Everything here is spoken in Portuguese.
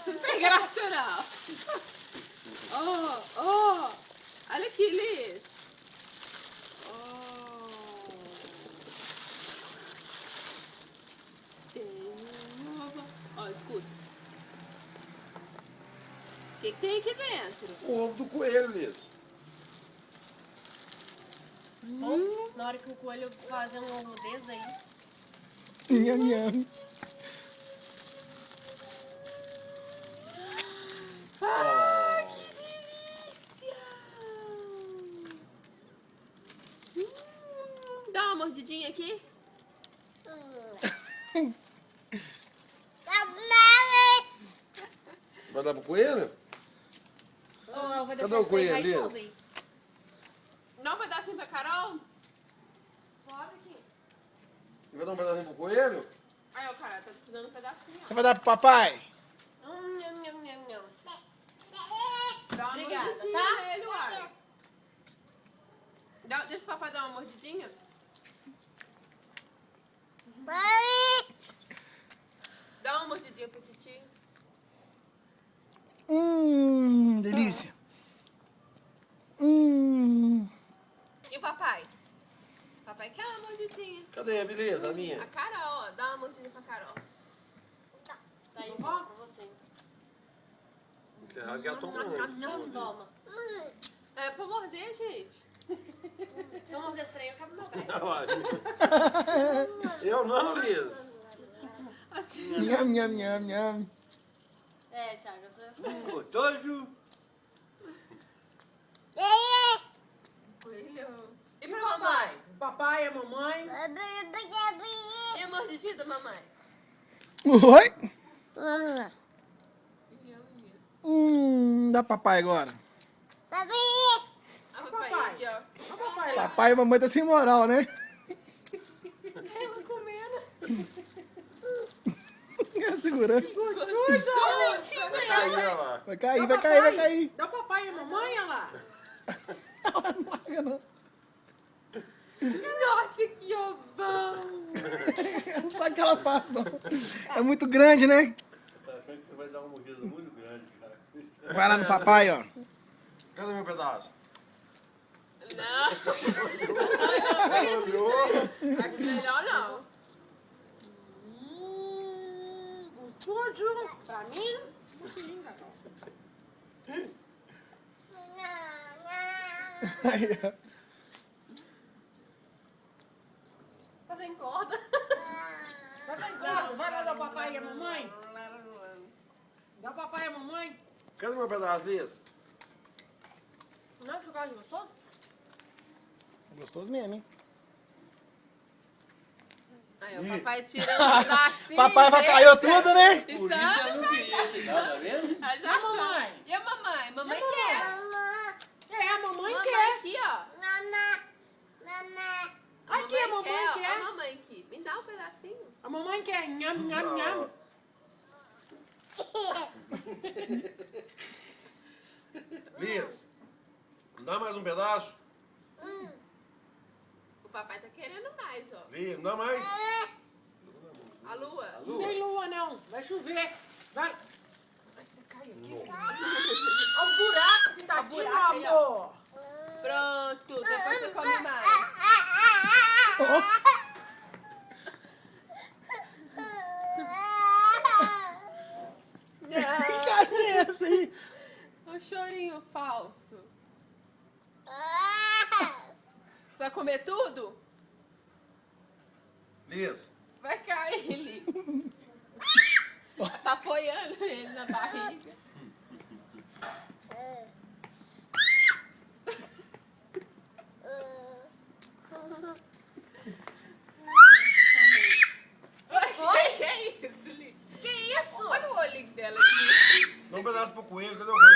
Isso não tem graça, não. Oh. Olha aqui, Liz. Ó, escuta. O que tem aqui dentro? O ovo do coelho, Liz. Na hora que o coelho fazer um ovo desse aí. Nham, nham. Ai, que delícia! Dá uma mordidinha aqui. Vai dar pro coelho? Cadê o coelho, Liz? Dá um pedacinho pra Carol. Sobe aqui. Vai dar um pedacinho pro coelho? Aí, ó, cara, tá dando um pedacinho. Você vai dar pro papai? Nham. Dá uma Obrigada, mordidinha tá? nele, uai. Deixa o papai dar uma mordidinha. Dá uma mordidinha pro titio. Delícia. E o papai? Papai quer uma mordidinha. Cadê a beleza, a minha? A Carol, ó. Dá uma mordidinha pra Carol. Tá aí, vó, pra você. Você raguetou muito. Toma. É pra morder, gente. Se eu morder esse trem, eu acabo meu pé. Eu não, Liz. Nham, nham, nham, nham. É, Thiago, você... Gostoso. Coelho. E pra mamãe? Papai e a mamãe. E a mordidinha da mamãe? Oi? Dá papai agora. A papai aqui, ó. Ó, papai. Papai e mamãe tá sem moral, né? Ela comendo. Segurando. Vai cair, olha lá. Vai cair, vai cair, vai cair. Dá o papai e a mamãe, olha lá. Ela não larga, não. Nossa, que ovão! Não sabe o que ela faz, não. É muito grande, né? Tá achando que você vai dar uma mordida muito grande, cara. Vai lá no papai, ó. Cadê meu pedaço? Não. Aqui melhor não. Gostoso. Pra mim? Sim, Carol. Aí, ó. Tá sem corda. Tá sem corda. Vai lá dar o papai e a mamãe. Dá o papai e a mamãe. Cadê meu pedaço, Liz? Não, o chocolate gostou? Gostoso mesmo, hein? Aí, o papai tirando um pedacinho. Papai vai caiu tudo, né? Então, eu não queria chegar, tá vendo? a E a mamãe? E a mamãe? Mamãe E a quer. É, a mamãe Mamãe quer. aqui, ó. Aqui, a mamãe ó. quer. A mamãe aqui. Me dá um pedacinho. A mamãe quer. Nham, nham, nham. Liz, me dá mais um pedaço? O papai tá querendo mais, ó. Liz, me dá mais? A lua. Não tem lua, não. Vai chover. Vai. Vai, você cai aqui. Olha o buraco que tá aqui, meu buraco aí, ó. amor. Pronto, depois você come mais. Cadê essa aí? Um chorinho falso. Você vai comer tudo? Liz, Vai cair ele. Tá apoiando ele na barriga. Que isso, Liz? Que isso? Olha o olhinho dela aqui. dá um pedaço pro coelho, cadê o coelho?